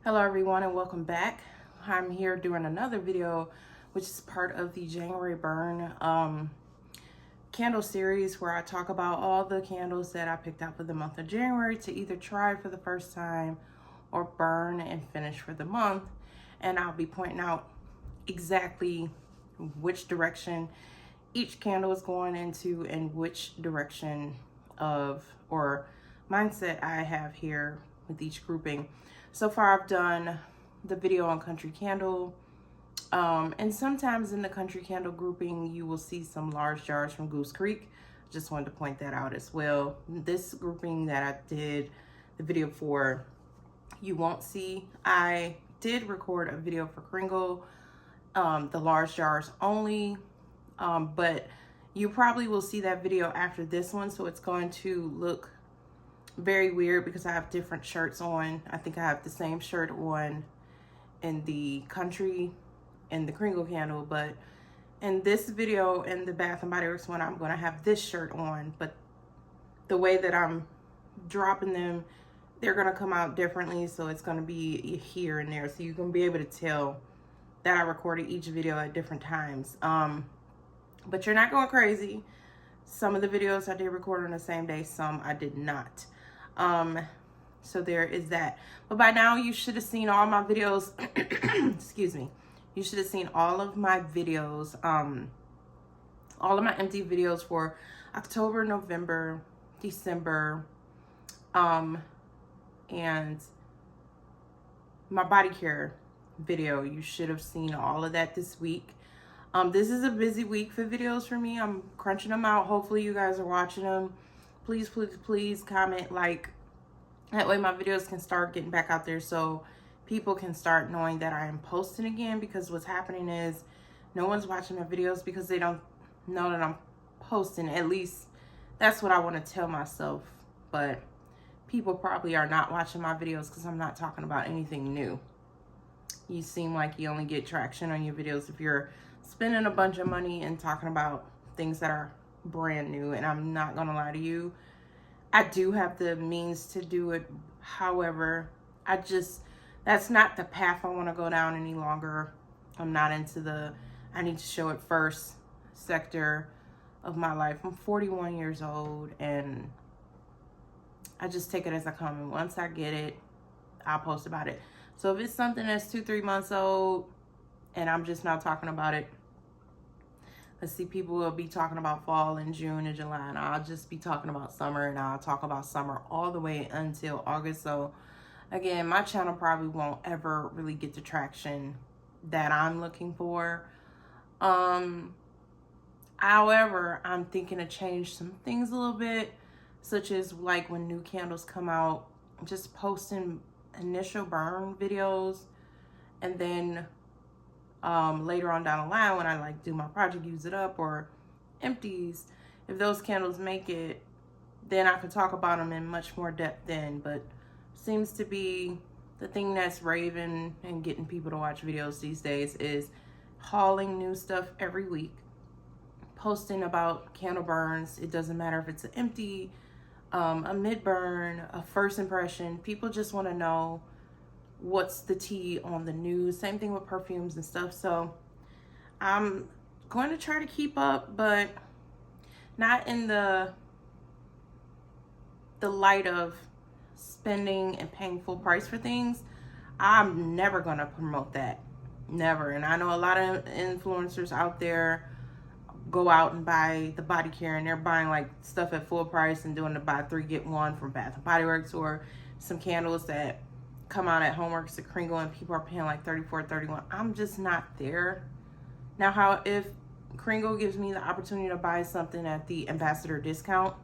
Hello everyone and welcome back. I'm here doing another video which is part of the January Burn candle series where I talk about all the candles that I picked out for the month of January to either try for the first time or burn and finish for the month. And I'll be pointing out exactly which direction each candle is going into and which direction of or mindset I have here with each grouping. So far I've done the video on country candle, and sometimes in the country candle grouping you will see some large jars from Goose Creek. Just wanted to point that out as well. This grouping that I did the video for, you won't see. I did record a video for Kringle, the large jars only, but you probably will see that video after this one, so it's going to look very weird because I have different shirts on. I think I have the same shirt on in the country and the Kringle candle, but in this video in the Bath and Body Works one, I'm going to have this shirt on, but the way that I'm dropping them, they're going to come out differently, so it's going to be here and there, so you can be able to tell that I recorded each video at different times. But you're not going crazy. Some of the videos I did record on the same day, some I did not. So there is that. But by now you should have seen all my videos. Excuse me. You should have seen all of my videos, all of my empty videos for October, November, December, and my body care video. You should have seen all of that this week. This is a busy week for videos for me. I'm crunching them out. Hopefully you guys are watching them. Please, please, please comment, like. That way my videos can start getting back out there so people can start knowing that I am posting again, because what's happening is no one's watching my videos because they don't know that I'm posting. At least that's what I want to tell myself. But people probably are not watching my videos because I'm not talking about anything new. You seem like you only get traction on your videos if you're spending a bunch of money and talking about things that are brand new, and I'm not gonna lie to you, I do have the means to do it. However, that's not the path I want to go down any longer. I'm not into the I need to show it first sector of my life. I'm 41 years old and I just take it as I come, and once I get it, I'll post about it. So if it's something that's 2-3 months old and I'm just not talking about it, let's see, people will be talking about fall in June and July, and I'll just be talking about summer, and I'll talk about summer all the way until August. So again, my channel probably won't ever really get the traction that I'm looking for. However, I'm thinking to change some things a little bit, such as like when new candles come out, just posting initial burn videos, and then later on down the line when I like do my project, use it up or empties, if those candles make it, then I could talk about them in much more depth then. But seems to be the thing that's raving and getting people to watch videos these days is hauling new stuff every week, posting about candle burns. It doesn't matter if it's an empty, a mid burn, a first impression. People just want to know what's the tea on the news. Same thing with perfumes and stuff. So I'm going to try to keep up, but not in the light of spending and paying full price for things. I'm never going to promote that. Never. And I know a lot of influencers out there go out and buy the body care, and they're buying like stuff at full price and doing the buy 3 get 1 from Bath and Body Works, or some candles that come out at Homeworx at Kringle and people are paying like $34, $31. I'm just not there. Now, if Kringle gives me the opportunity to buy something at the ambassador discount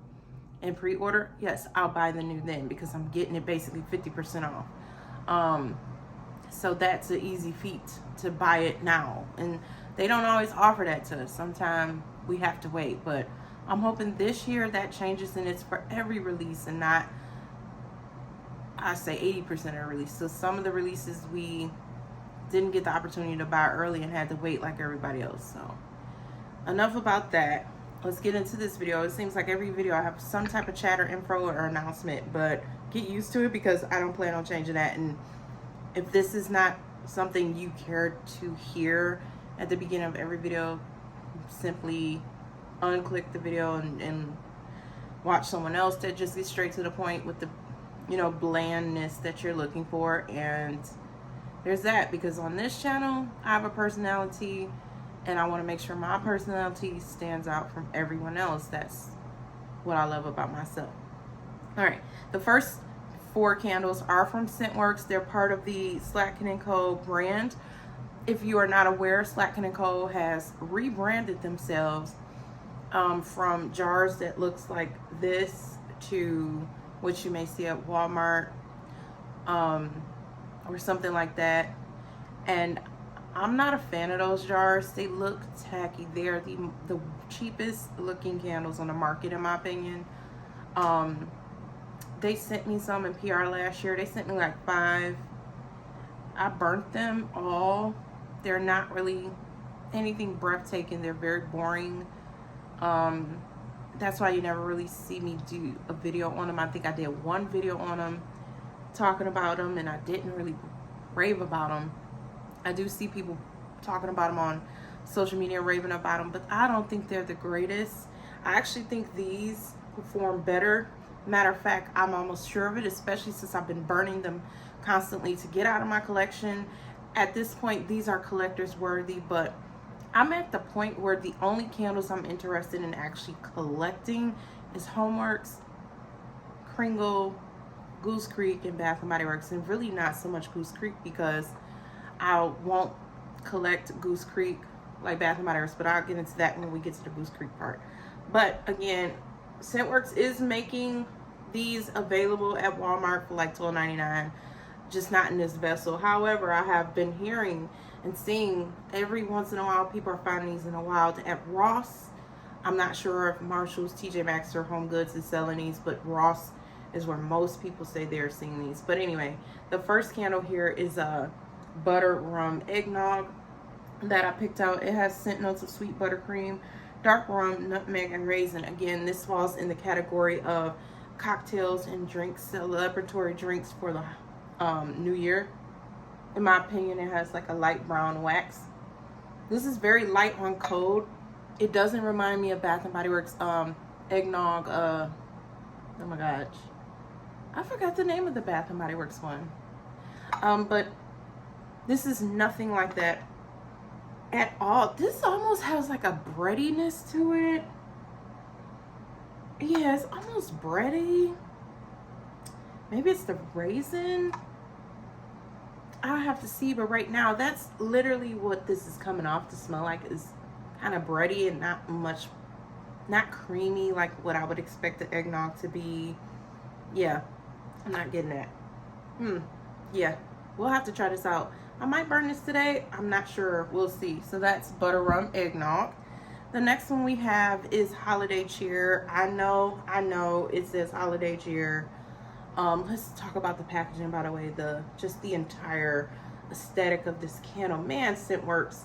and pre-order, yes, I'll buy the new then, because I'm getting it basically 50% off. So that's an easy feat to buy it now, and they don't always offer that to us. Sometimes we have to wait, but I'm hoping this year that changes and it's for every release and not, I say 80% of the release. So some of the releases we didn't get the opportunity to buy early and had to wait like everybody else. So enough about that. Let's get into this video. It seems like every video I have some type of chat or info or announcement, but get used to it because I don't plan on changing that. And If this is not something you care to hear at the beginning of every video, simply unclick the video and watch someone else that just gets straight to the point with the, you know, blandness that you're looking for. And there's that, because on this channel I have a personality and I want to make sure my personality stands out from everyone else. That's what I love about myself. All right, the first 4 candles are from Scentworx. They're part of the Slatkin & Co. brand. If you are not aware, Slatkin & Co. has rebranded themselves from jars that looks like this to what you may see at Walmart or something like that. And I'm not a fan of those jars. They look tacky. They are the cheapest looking candles on the market, in my opinion. They sent me some in PR last year. They sent me like 5. I burnt them all. They're not really anything breathtaking. They're very boring. That's why you never really see me do a video on them. I think I did one video on them talking about them, and I didn't really rave about them. I do see people talking about them on social media, raving about them, but I don't think they're the greatest. I actually think these perform better. Matter of fact, I'm almost sure of it, especially since I've been burning them constantly to get out of my collection. At this point, these are collector's worthy, but I'm at the point where the only candles I'm interested in actually collecting is Homeworx, Kringle, Goose Creek, and Bath & Body Works, and really not so much Goose Creek, because I won't collect Goose Creek like Bath & Body Works, but I'll get into that when we get to the Goose Creek part. But again, Scentworx is making these available at Walmart for like $12.99, just not in this vessel. However, I have been hearing and seeing every once in a while people are finding these in a wild at Ross. I'm not sure if Marshall's, TJ Maxx, or Home Goods is selling these, but Ross is where most people say they're seeing these. But anyway, the first candle here is a butter rum eggnog that I picked out. It has scent notes of sweet buttercream, dark rum, nutmeg, and raisin. Again, this falls in the category of cocktails and drinks, celebratory drinks for the new year. In my opinion, it has like a light brown wax. This is very light on cold. It doesn't remind me of Bath & Body Works eggnog. Oh my gosh, I forgot the name of the Bath & Body Works one. But this is nothing like that at all. This almost has like a breadiness to it. Yeah, it's almost bready. Maybe it's the raisin. I have to see, but right now that's literally what this is coming off to smell like. Is kind of bready and not creamy like what I would expect the eggnog to be. Yeah, I'm not getting that. Yeah, we'll have to try this out. I might burn this today. I'm not sure. We'll see. So that's butter rum eggnog. The next one we have is holiday cheer. I know it says holiday cheer. Let's talk about the packaging, by the way. Just the entire aesthetic of this candle. Man, Scentworx,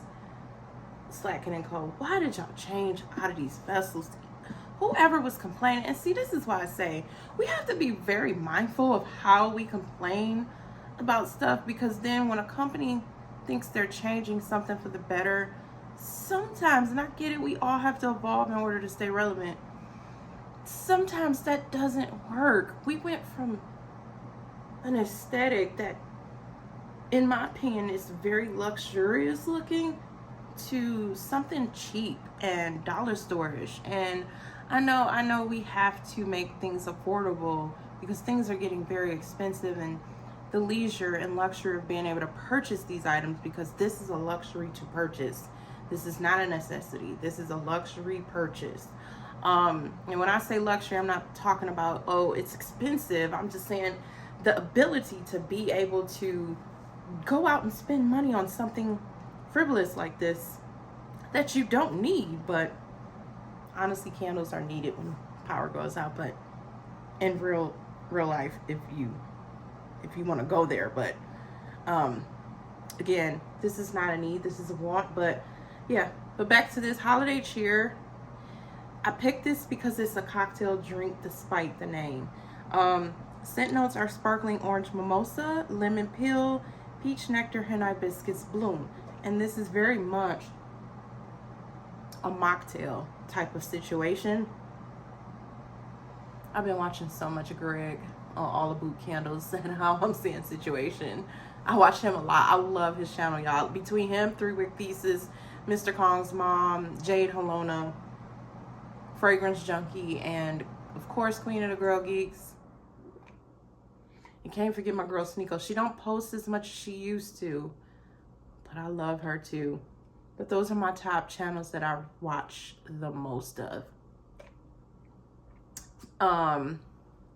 Slatkin & Co. Why did y'all change out of these vessels? Whoever was complaining, and see, this is why I say we have to be very mindful of how we complain about stuff, because then when a company thinks they're changing something for the better, sometimes, and I get it, we all have to evolve in order to stay relevant. Sometimes that doesn't work. We went from an aesthetic that, in my opinion, is very luxurious looking to something cheap and dollar store-ish. And I know we have to make things affordable because things are getting very expensive, and the leisure and luxury of being able to purchase these items, because this is a luxury to purchase. This is not a necessity. This is a luxury purchase. And when I say luxury, I'm not talking about, oh, it's expensive. I'm just saying the ability to be able to go out and spend money on something frivolous like this that you don't need. But honestly, candles are needed when power goes out, but in real life, if you want to go there. But again, this is not a need, this is a want. But yeah, but back to this holiday cheer. I picked this because it's a cocktail drink despite the name. Scent notes are sparkling orange mimosa, lemon peel, Peach Nectar and Hibiscus Bloom. And this is very much a mocktail type of situation. I've been watching so much of Greg on All the Boot Candles and How I'm Seeing Situation. I watch him a lot. I love his channel, y'all. Between him, 3 Wick Thesis, Mr. Kong's mom, Jade Halona, Fragrance Junkie, and of course Queen of the Girl Geeks. You can't forget my girl Sneeko. She don't post as much as she used to, but I love her too. But those are my top channels that I watch the most of.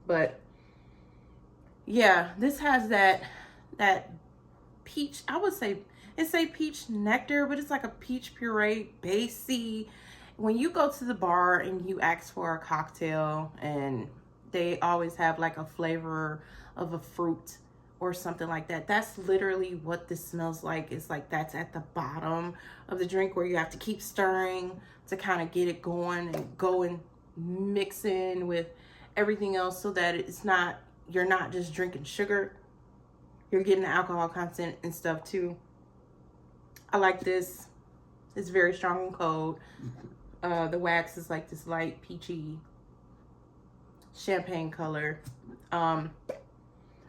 But yeah, this has that peach, I would say, it's a peach nectar, but it's like a peach puree, basey. When you go to the bar and you ask for a cocktail and they always have like a flavor of a fruit or something like that, that's literally what this smells like. It's like that's at the bottom of the drink where you have to keep stirring to kind of get it going and go and mix in with everything else so that it's not, you're not just drinking sugar, you're getting the alcohol content and stuff too. I like this. It's very strong and cold. The wax is like this light peachy champagne color.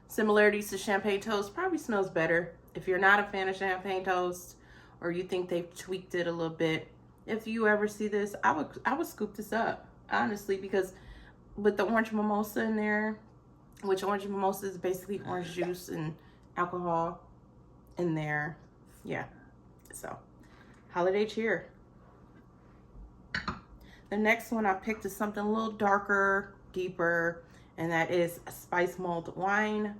Similarities to champagne toast, probably smells better. If you're not a fan of champagne toast or you think they've tweaked it a little bit, if you ever see this, I would scoop this up, honestly, because with the orange mimosa in there, which orange mimosa is basically orange juice and alcohol in there. Yeah, so holiday cheer. The next one I picked is something a little darker, deeper, and that is a spice mulled wine.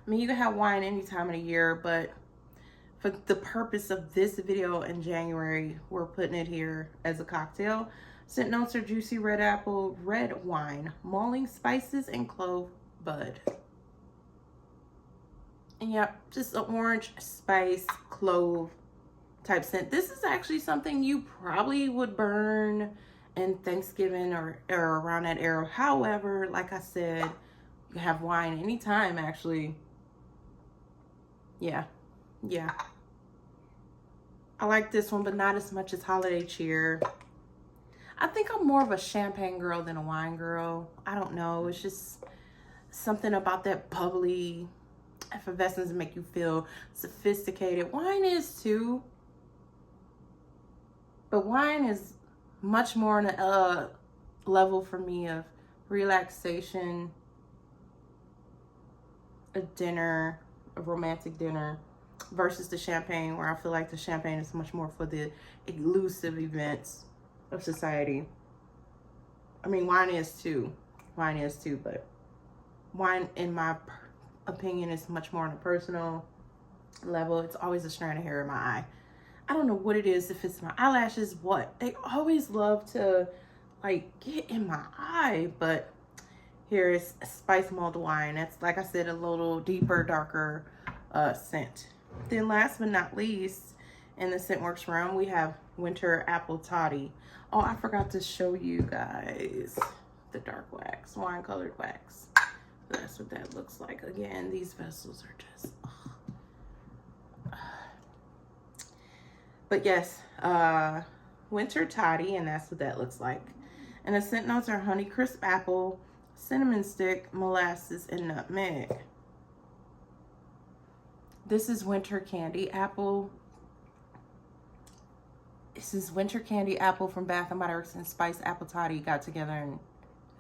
I mean, you can have wine any time of the year, but for the purpose of this video in January, we're putting it here as a cocktail. Scent notes are juicy red apple, red wine, mulling spices, and clove bud. And yep, just an orange spice, clove type scent. This is actually something you probably would burn in Thanksgiving or around that era. However, like I said, you can have wine anytime, actually. Yeah. I like this one, but not as much as Holiday Cheer. I think I'm more of a champagne girl than a wine girl. I don't know. It's just something about that bubbly effervescence to make you feel sophisticated. Wine is too. But wine is much more on a level for me of relaxation, a dinner, a romantic dinner, versus the champagne, where I feel like the champagne is much more for the elusive events of society. I mean, wine is too, but wine, in my opinion, is much more on a personal level. It's always a strand of hair in my eye. I don't know what it is, if it's my eyelashes, what. They always love to like get in my eye, but here is a spice mulled wine. That's, like I said, a little deeper, darker scent. Then last but not least, in the Scentworx realm, we have Winter Apple Toddy. Oh, I forgot to show you guys the dark wax, wine colored wax. That's what that looks like. Again, these vessels are just, but yes, Winter Toddy, and that's what that looks like. And the scent notes are honey crisp apple, cinnamon stick, molasses, and nutmeg. This is Winter Candy Apple. This is Winter Candy Apple from Bath & Body Works and Spice Apple Toddy got together and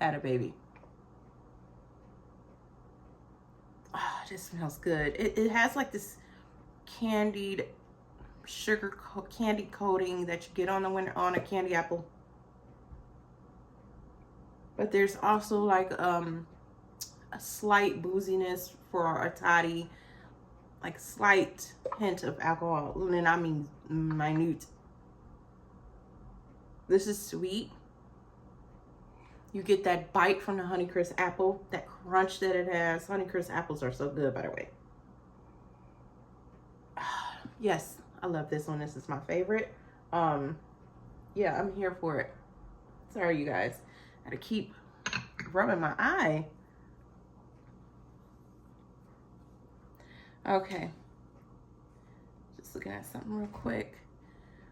had a baby. Oh, this smells good. It has like this candied candy coating that you get on a candy apple. But there's also like a slight booziness for a toddy, like slight hint of alcohol, and I mean minute. This is sweet. You get that bite from the Honeycrisp apple, that crunch that it has. Honeycrisp apples are so good, by the way. Yes, I love this one. This is my favorite. Yeah, I'm here for it. Sorry, you guys. I had to keep rubbing my eye. Okay. Just looking at something real quick.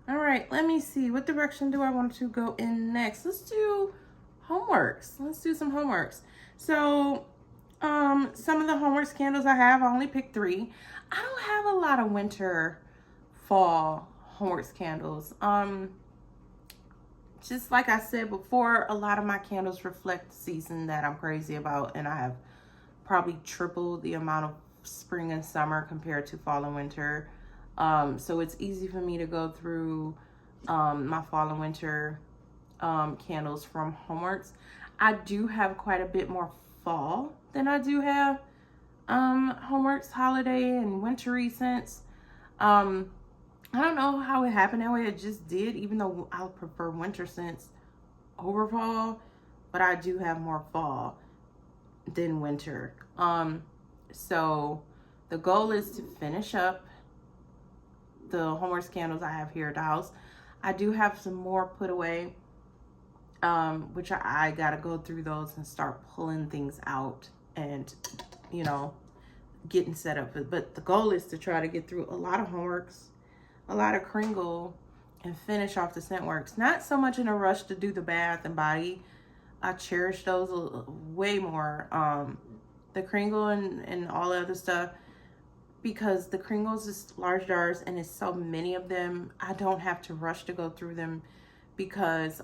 All right, let me see. What direction do I want to go in next? Let's do Homeworx. Let's do some Homeworx. So, some of the Homeworx candles I have, I only picked 3. I don't have a lot of winter, fall Homeworx candles. Just like I said before, a lot of my candles reflect the season that I'm crazy about, and I have probably tripled the amount of spring and summer compared to fall and winter. So it's easy for me to go through my fall and winter candles from Homeworx. I do have quite a bit more fall than I do have Homeworx holiday and wintry scents. I don't know how it happened that way. It just did, even though I prefer winter scents over fall, but I do have more fall than winter. So the goal is to finish up the Homeworx candles I have here at the house. I do have some more put away, which I gotta go through those and start pulling things out and, you know, getting set up. But the goal is to try to get through a lot of Homeworx, a lot of Kringle, and finish off the Scentworx. Not so much in a rush to do the Bath and Body. I cherish those way more. The Kringle and all the other stuff, because the Kringles is large jars and it's so many of them. I don't have to rush to go through them because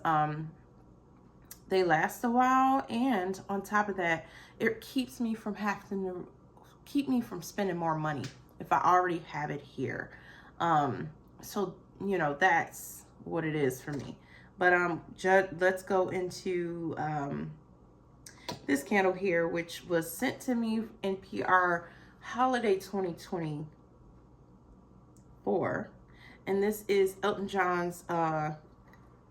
they last a while, and on top of that, it keeps me from having to spending more money if I already have it here. So, you know, that's what it is for me. But let's go into this candle here, which was sent to me in PR Holiday 2024. And this is Elton John's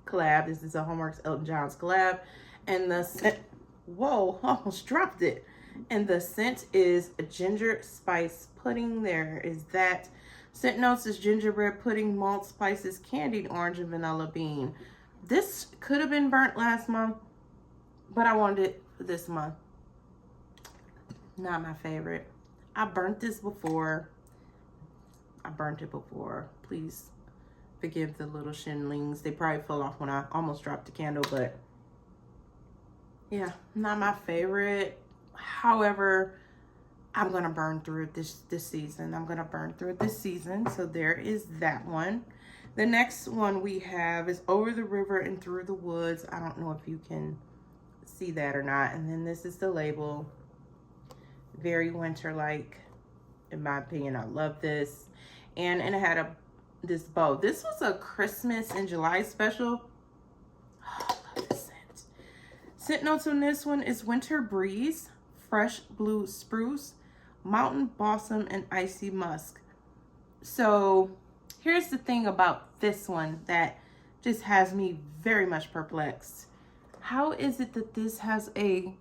collab. This is a Homeworx Elton John's collab. And the scent, whoa, almost dropped it. And the scent is a ginger spice pudding. There is that. Scent notes is gingerbread pudding, malt spices, candied orange, and vanilla bean. This could have been burnt last month, but I wanted it for this month. Not my favorite. I burnt this before. I burnt it before. Please forgive the little shinlings. They probably fell off when I almost dropped the candle, but yeah, not my favorite. However, I'm gonna burn through it this season. I'm gonna burn through it this season. So there is that one. The next one we have is Over the River and Through the Woods. I don't know if you can see that or not. And then this is the label. Very winter-like, in my opinion. I love this. And it had this bow. This was a Christmas in July special. Oh, I love this scent. Scent notes on this one is Winter Breeze, Fresh Blue Spruce, Mountain Balsam, and Icy Musk. So here's the thing about this one that just has me very much perplexed. How is it that this has a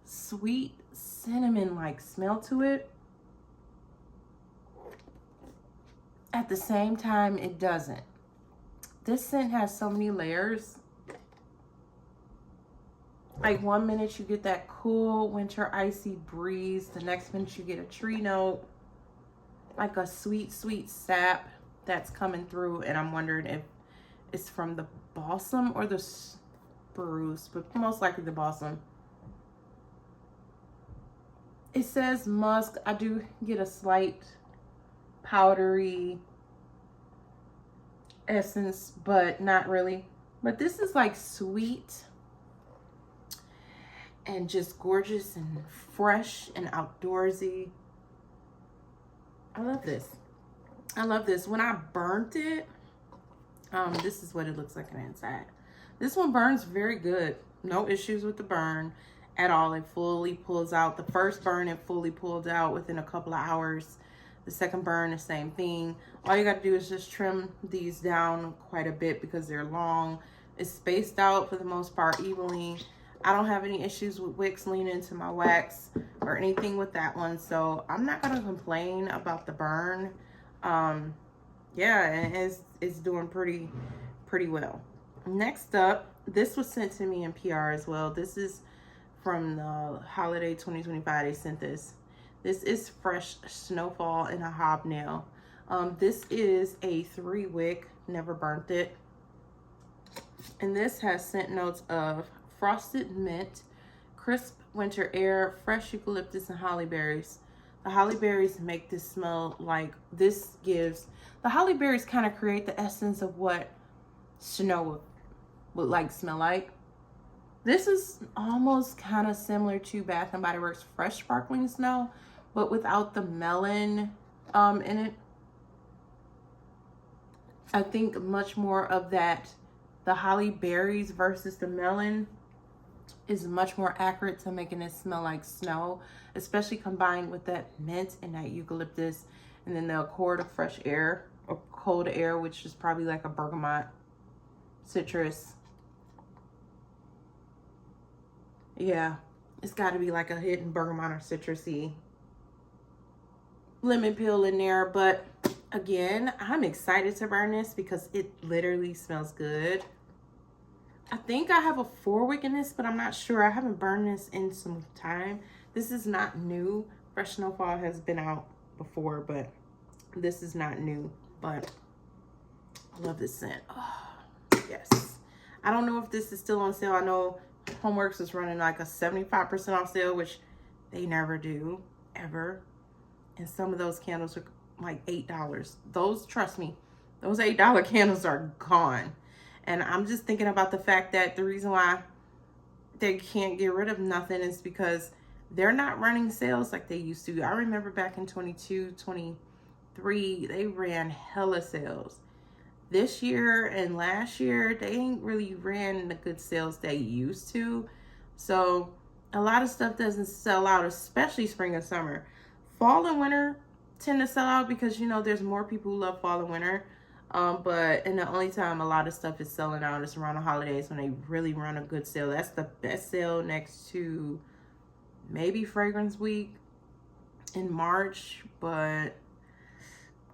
sweet cinnamon-like smell to it, at the same time it doesn't? This scent has so many layers. Like 1 minute you get that cool winter icy breeze. The next minute you get a tree note. Like a sweet, sweet sap that's coming through. And I'm wondering if it's from the balsam or the spruce. But most likely the balsam. It says musk. I do get a slight powdery essence, but not really. But this is like sweet and just gorgeous and fresh and outdoorsy. I love this. I love this. When I burnt it, this is what it looks like on the inside. This one burns very good. No issues with the burn at all. It fully pulls out. The first burn, it fully pulled out within a couple of hours. The second burn, the same thing. All you got to do is just trim these down quite a bit because they're long. It's spaced out for the most part evenly. I don't have any issues with wicks leaning into my wax or anything with that one. So I'm not going to complain about the burn. Yeah, and it's doing pretty well. Next up, this was sent to me in PR as well. This is from the holiday 2025. They sent this. This is Fresh Snowfall in a Hobnail. This is a 3-wick, never burnt it. And this has scent notes of frosted mint, crisp winter air, fresh eucalyptus, and holly berries. The holly berries make this smell like, this gives, the holly berries kind of create the essence of what snow would like smell like. This is almost kind of similar to Bath & Body Works Fresh Sparkling Snow, but without the melon in it. I think much more of that, the holly berries versus the melon is much more accurate to making it smell like snow, especially combined with that mint and that eucalyptus, and then the accord of fresh air or cold air, which is probably like a bergamot, citrus. Yeah, it's got to be like a hidden bergamot or citrusy lemon peel in there. But again, I'm excited to burn this because it literally smells good. I think I have a 4-wick in this, but I'm not sure. I haven't burned this in some time. This is not new. Fresh Snowfall has been out before, but this is not new. But I love this scent. Oh, yes. I don't know if this is still on sale. I know Homeworx is running like a 75% off sale, which they never do, ever. And some of those candles are like $8. Those, trust me, those $8 candles are gone. And I'm just thinking about the fact that the reason why they can't get rid of nothing is because they're not running sales like they used to. I remember back in 22, 23, they ran hella sales. This year and last year, they ain't really ran the good sales they used to. So a lot of stuff doesn't sell out, especially spring and summer. Fall and winter tend to sell out because, you know, there's more people who love fall and winter. But the only time a lot of stuff is selling out is around the holidays when they really run a good sale. That's the best sale next to maybe Fragrance Week in March. But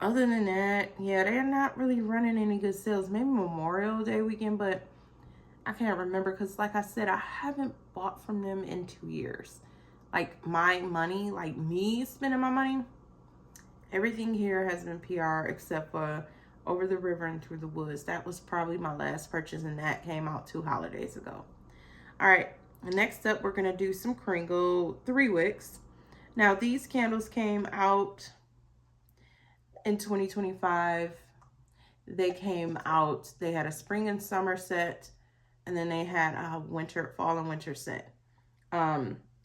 other than that, yeah, they're not really running any good sales. Maybe Memorial Day weekend, but I can't remember because, like I said, I haven't bought from them in 2 years. Like my money, like me spending my money, everything here has been PR except for Over the River and Through the Woods. That was probably my last purchase, and that came out 2 holidays ago. All right, next up, we're going to do some Kringle 3-wicks. Now, these candles came out in 2025. They came out, they had a spring and summer set, and then they had a fall and winter set.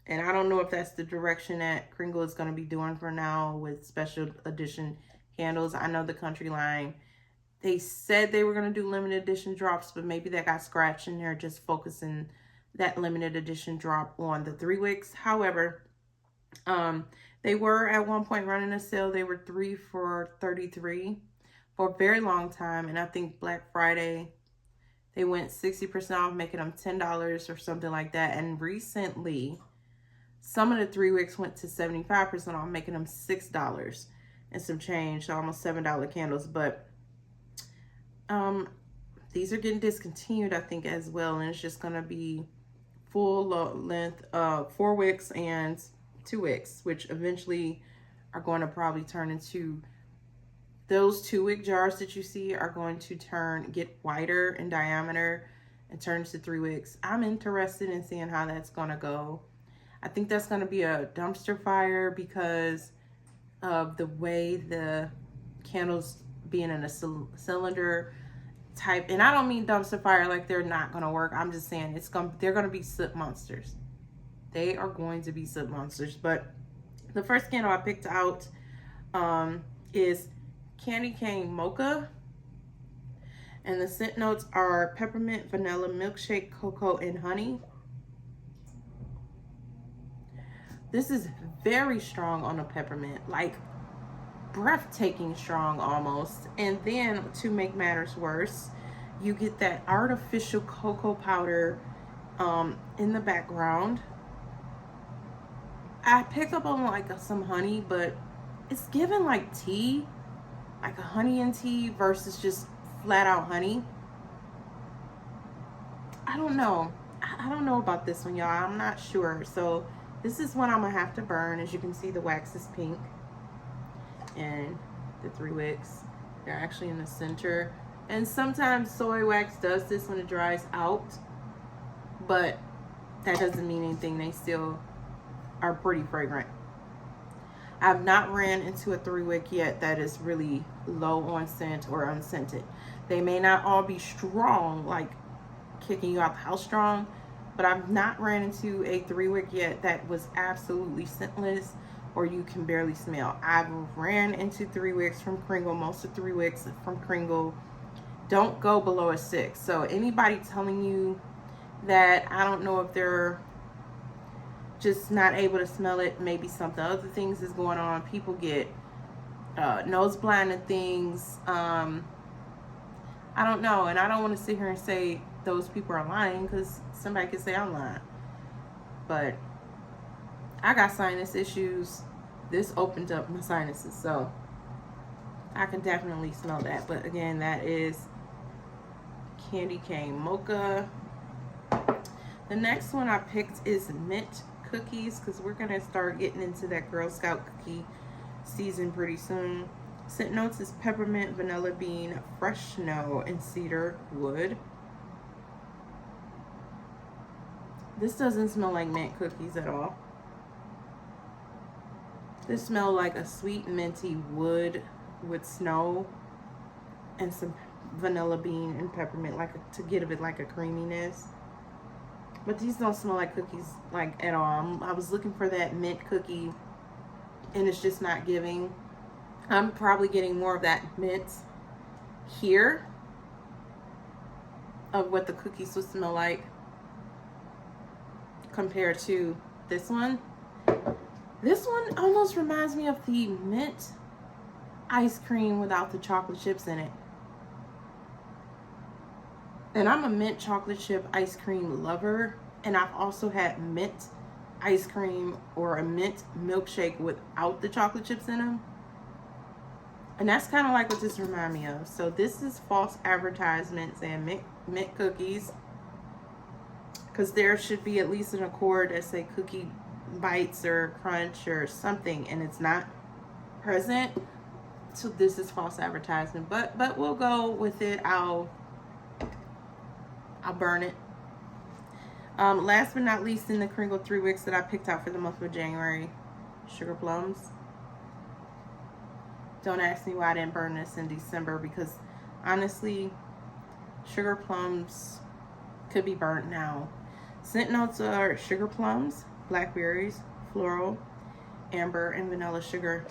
And I don't know if that's the direction that Kringle is going to be doing for now with special edition candles. I know the Country line, they said they were going to do limited edition drops, but maybe that got scratched and they're just focusing that limited edition drop on the 3-wicks. However, they were at one point running a sale. They were 3 for $33 for a very long time. And I think Black Friday, they went 60% off, making them $10 or something like that. And recently, some of the 3-wicks went to 75% off, making them $6 and some change, so almost $7 candles. But these are getting discontinued, I think, as well. And it's just going to be full length 4-wicks and 2-wicks, which eventually are going to probably turn into, those 2-wick jars that you see are going to get wider in diameter and turn to 3-wicks. I'm interested in seeing how that's going to go. I think that's going to be a dumpster fire because of the way the candles being in a cylinder type. And I don't mean dumpster fire like they're not going to work. I'm just saying they're going to be soot monsters. They are going to be soot monsters. But the first candle I picked out is Candy Cane Mocha. And the scent notes are peppermint, vanilla, milkshake, cocoa, and honey. This is very strong on the peppermint, like breathtaking strong almost. And then to make matters worse, you get that artificial cocoa powder in the background. I picked up on like some honey, but it's given like tea, like a honey and tea versus just flat out honey. I don't know. I don't know about this one, y'all. I'm not sure. So this is one I'm gonna have to burn. As you can see, the wax is pink. And the 3 wicks. They're actually in the center. And sometimes soy wax does this when it dries out, but that doesn't mean anything. They still are pretty fragrant. I've not ran into a 3 wick yet that is really low on scent or unscented. They may not all be strong, like kicking you out the house strong, but I've not ran into a 3 wick yet that was absolutely scentless or you can barely smell. I've ran into 3 wicks from Kringle. Most of 3 wicks from Kringle don't go below a 6. So anybody telling you that, I don't know if they're just not able to smell it, maybe something other things is going on. People get nose blind and things. I don't know, and I don't want to sit here and say those people are lying, because somebody could say I'm lying, but I got sinus issues. This opened up my sinuses, so I can definitely smell that. But again, that is Candy Cane Mocha. The next one I picked is mint cookies, because we're gonna start getting into that Girl Scout cookie season pretty soon. Scent notes is peppermint, vanilla bean, fresh snow, and cedar wood. This doesn't smell like mint cookies at all. This smells like a sweet minty wood with snow and some vanilla bean and peppermint, like to give it like a creaminess. But these don't smell like cookies like at all. I was looking for that mint cookie and it's just not giving. I'm probably getting more of that mint here of what the cookies would smell like compared to this one. This one almost reminds me of the mint ice cream without the chocolate chips in it. And I'm a mint chocolate chip ice cream lover, and I've also had mint ice cream or a mint milkshake without the chocolate chips in them. And that's kind of like what this reminds me of. So this is false advertisements and mint cookies, because there should be at least an accord that say cookie bites or crunch or something, and it's not present. So this is false advertisement, but we'll go with it. I'll burn it. Last but not least, in the Kringle 3 wicks that I picked out for the month of January, Sugar Plums. Don't ask me why I didn't burn this in December, because honestly, Sugar Plums could be burnt now. Scent notes are sugar plums, blackberries, floral, amber, and vanilla sugar.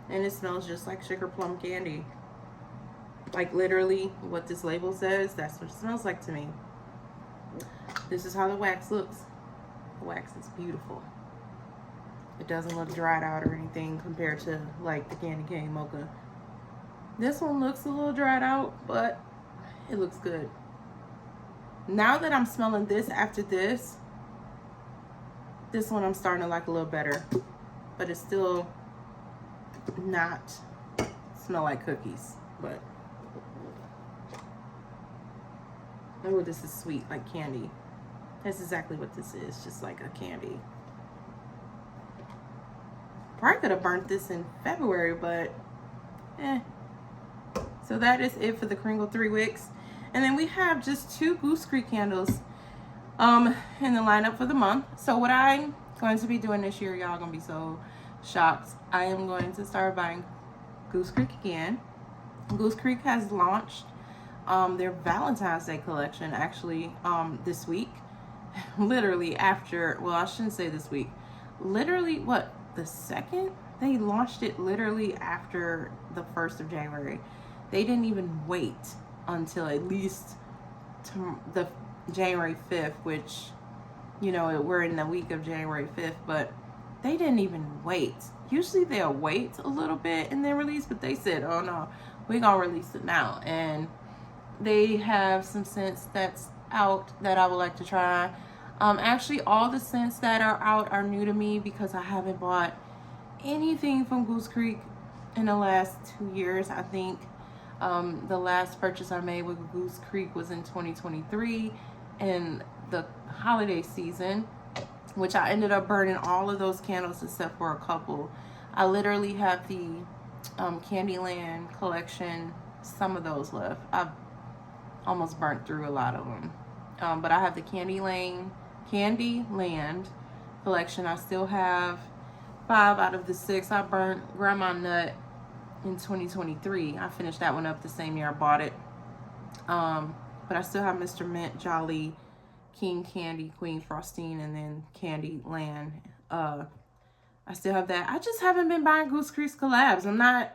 And it smells just like sugar plum candy. Like literally what this label says, that's what it smells like to me. This is how the wax looks. The wax is beautiful. It doesn't look dried out or anything compared to like the Candy Cane Mocha. This one looks a little dried out, but it looks good. Now that I'm smelling this after this one I'm starting to like a little better, but it's still not smell like cookies. But oh, this is sweet, like candy. That's exactly what this is, just like a candy. Probably could have burnt this in February, but So that is it for the Kringle 3 wicks. And then we have just 2 Goose Creek candles in the lineup for the month. So what I'm going to be doing this year, y'all gonna be so shocked. I am going to start buying Goose Creek again. Goose Creek has launched their Valentine's Day collection actually this week. Literally after, well, I shouldn't say this week. Literally, what, the 2nd? They launched it literally after the 1st of January. They didn't even wait until at least the January 5th, which, you know, we're in the week of January 5th, but they didn't even wait. Usually they'll wait a little bit and then release, but they said, oh no, we're gonna release it now. And they have some scents that's out that I would like to try. Actually, all the scents that are out are new to me because I haven't bought anything from Goose Creek in the last 2 years. I think the last purchase I made with Goose Creek was in 2023 in the holiday season, which I ended up burning all of those candles except for a couple. I literally have the Candyland collection, some of those left. I've almost burnt through a lot of them. But I have the Candyland collection. I still have 5 out of the 6. I burnt Grandma Nut in 2023. I finished that one up the same year I bought it. But I still have Mr. Mint, Jolly, King Candy, Queen Frostine, and then Candyland. I still have that. I just haven't been buying Goose Creek's collabs. I'm not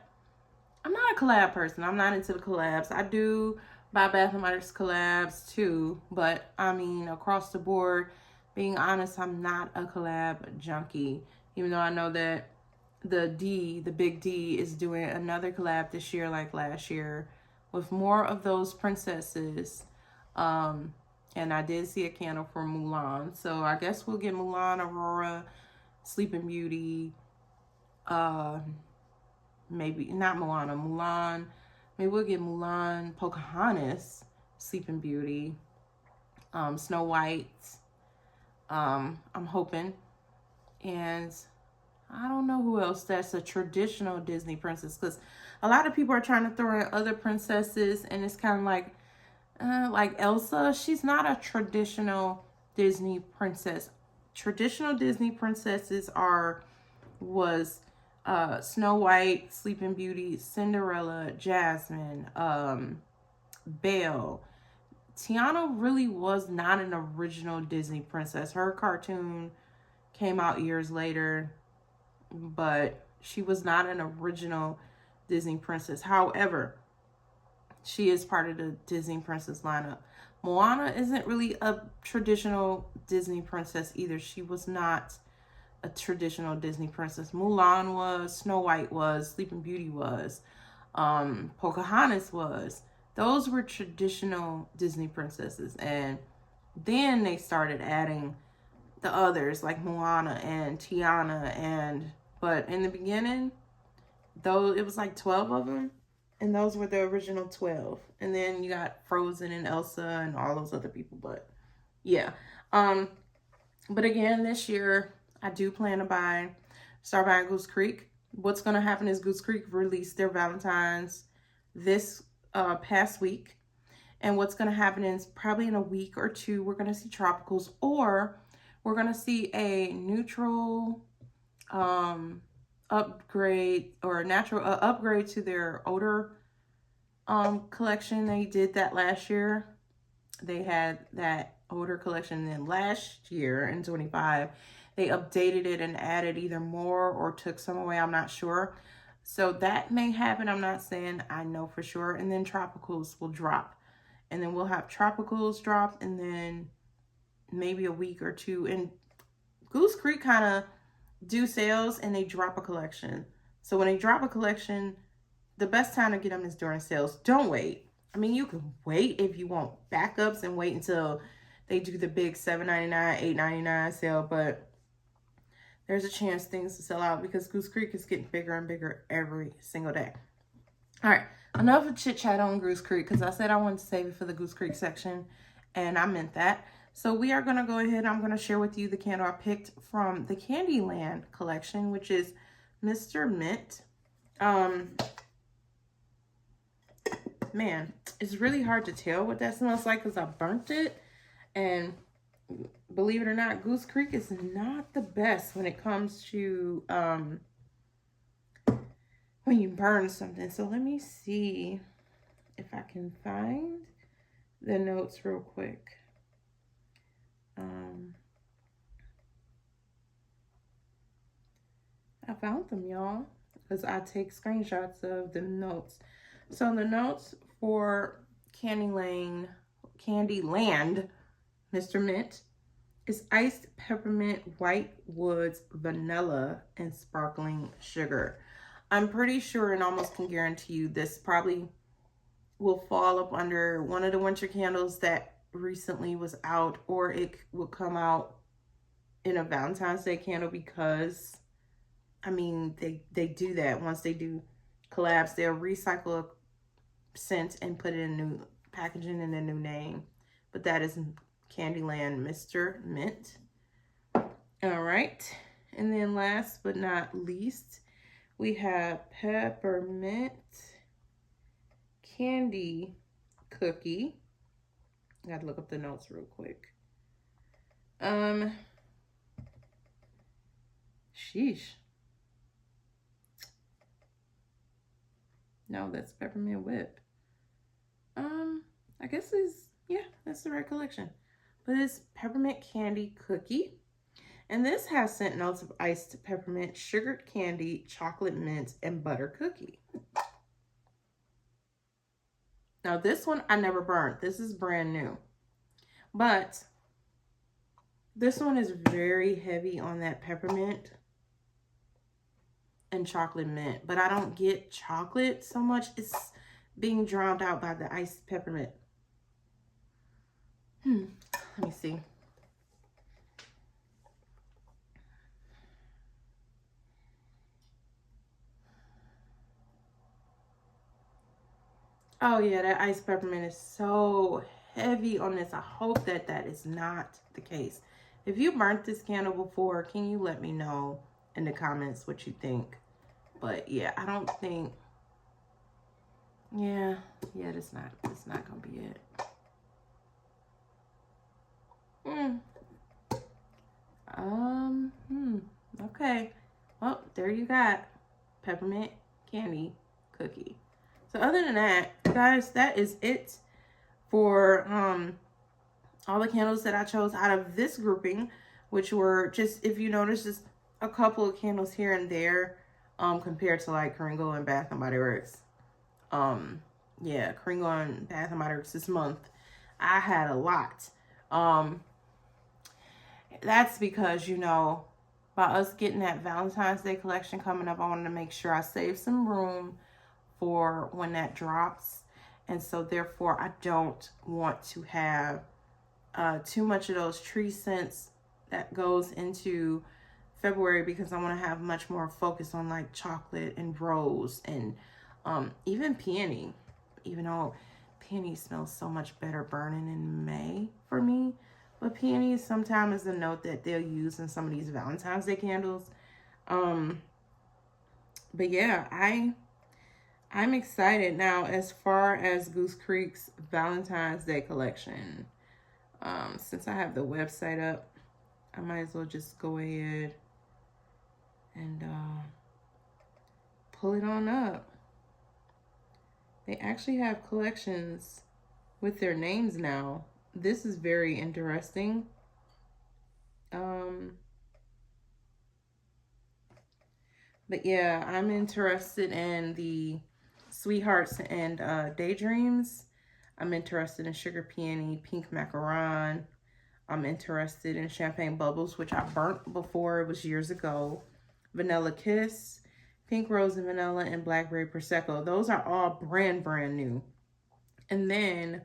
a collab person. I'm not into the collabs. I do buy Bath & Body's collabs too, but I mean, across the board, being honest, I'm not a collab junkie. Even though I know that the Big D is doing another collab this year like last year with more of those princesses. And I did see a candle for Mulan. So I guess we'll get Mulan, Aurora, Sleeping Beauty, maybe not Moana, Mulan. Maybe we'll get Mulan, Pocahontas, Sleeping Beauty, Snow White. I'm hoping. And I don't know who else that's a traditional Disney princess, because a lot of people are trying to throw in other princesses, and it's kind of like Elsa. She's not a traditional Disney princess. Traditional Disney princesses was Snow White, Sleeping Beauty, Cinderella, Jasmine, Belle. Tiana really was not an original Disney princess. Her cartoon came out years later, but she was not an original Disney princess. However, she is part of the Disney princess lineup. Moana isn't really a traditional Disney princess either. She was not a traditional Disney princess. Mulan was, Snow White was, Sleeping Beauty was, Pocahontas was. Those were traditional Disney princesses. And then they started adding the others like Moana and Tiana, but in the beginning, though, it was like 12 of them, and those were the original 12. And then you got Frozen and Elsa and all those other people, but yeah. But again, this year, I do plan to start buying Goose Creek. What's going to happen is Goose Creek released their Valentine's this past week. And what's going to happen is probably in a week or two, we're going to see Tropicals, or we're going to see a neutral upgrade or natural upgrade to their odor collection. They did that last year. They had that odor collection, and then last year in 25, they updated it and added either more or took some away. I'm not sure. So that may happen. I'm not saying I know for sure. And then Tropicals will drop. And then we'll have Tropicals drop, and then maybe a week or two. And Goose Creek kind of do sales and they drop a collection. So when they drop a collection, the best time to get them is during sales. Don't wait. I mean, you can wait if you want backups and wait until they do the big $7.99, $8.99 sale, but there's a chance things to sell out because Goose Creek is getting bigger and bigger every single day. All right, enough of chit chat on Goose Creek, because I said I wanted to save it for the Goose Creek section, and I meant that. So we are going to go ahead. I'm going to share with you the candle I picked from the Candyland collection, which is Mr. Mint. Man, it's really hard to tell what that smells like because I burnt it. And believe it or not, Goose Creek is not the best when it comes to when you burn something. So let me see if I can find the notes real quick. I found them, y'all, because I take screenshots of the notes. So the notes for Candyland, Mr. Mint, is iced peppermint, white woods, vanilla, and sparkling sugar. I'm pretty sure and almost can guarantee you this probably will fall up under one of the winter candles that recently was out, or it will come out in a Valentine's Day candle, because I mean they do that. Once they do collabs, they'll recycle a scent and put it in new packaging and a new name. But that is Candyland Mr. Mint. All right, and then last but not least We have peppermint candy cookie. I gotta look up the notes real quick. Sheesh. No, that's peppermint whip. I guess it's, yeah, that's the right collection. But it's peppermint candy cookie. And this has scent notes of iced peppermint, sugared candy, chocolate mint, and butter cookie. Now this one I never burned. This is brand new. But this one is very heavy on that peppermint and chocolate mint. But I don't get chocolate so much. It's being drowned out by the iced peppermint. Let me see. Oh yeah, that iced peppermint is so heavy on this. I hope that that is not the case. If you burnt this candle before, can you let me know in the comments what you think? But yeah, I don't think, yeah, that's not gonna be it. Okay. Well, there you got peppermint candy cookie. So other than that, guys, that is it for all the candles that I chose out of this grouping, which were just, if you notice, just a couple of candles here and there, compared to like Kringle and Bath and Body Works. Yeah, Kringle and Bath and Body Works this month, I had a lot. That's because, you know, by us getting that Valentine's Day collection coming up, I wanted to make sure I save some room for when that drops. And so therefore I don't want to have too much of those tree scents that goes into February, because I want to have much more focus on like chocolate and rose and even peony, even though peony smells so much better burning in May for me. But peony sometimes is a note that they'll use in some of these Valentine's Day candles. But yeah, I'm excited. Now, as far as Goose Creek's Valentine's Day collection, since I have the website up, I might as well just go ahead and pull it on up. They actually have collections with their names now. This is very interesting. But yeah, I'm interested in the Sweethearts and Daydreams. I'm interested in Sugar Peony, Pink Macaron. I'm interested in Champagne Bubbles, which I burnt before. It was years ago. Vanilla Kiss, Pink Rose and Vanilla, and Blackberry Prosecco. Those are all brand new. And then,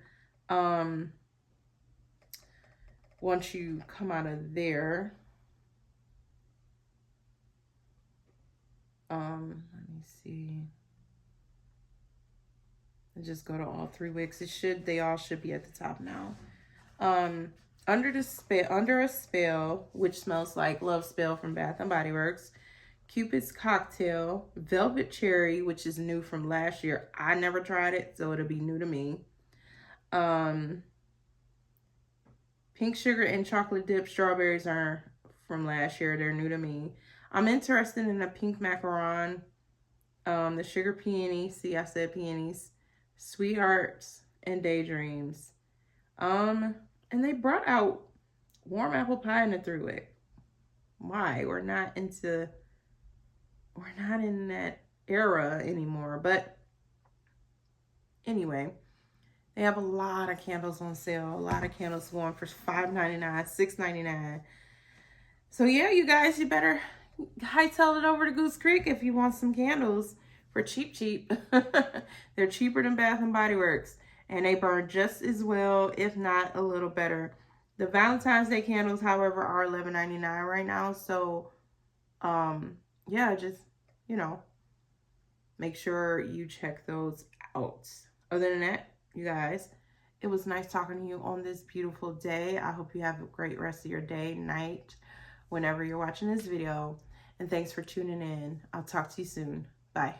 once you come out of there, let me see. And just go to all 3 wicks. They all should be at the top now. Under a Spell, which smells like Love Spell from Bath and Body Works. Cupid's Cocktail, Velvet Cherry, which is new from last year. I never tried it, so it'll be new to me. Pink Sugar and Chocolate Dip Strawberries are from last year. They're new to me. I'm interested in the Pink Macaron, the Sugar Peony. See, I said peonies. Sweethearts and Daydreams. And they brought out Warm Apple Pie in the 3-wick. Why? We're not in that era anymore. But anyway, they have a lot of candles on sale. A lot of candles going for $5.99, $6.99. So yeah, you guys, you better hightail it over to Goose Creek if you want some candles for cheap. They're cheaper than Bath and Body Works, and they burn just as well, if not a little better. The Valentine's Day candles, however, are $11.99 right now. So yeah, just, you know, make sure you check those out. Other than that, you guys, it was nice talking to you on this beautiful day. I hope you have a great rest of your day, night, whenever you're watching this video. And thanks for tuning in. I'll talk to you soon. Bye.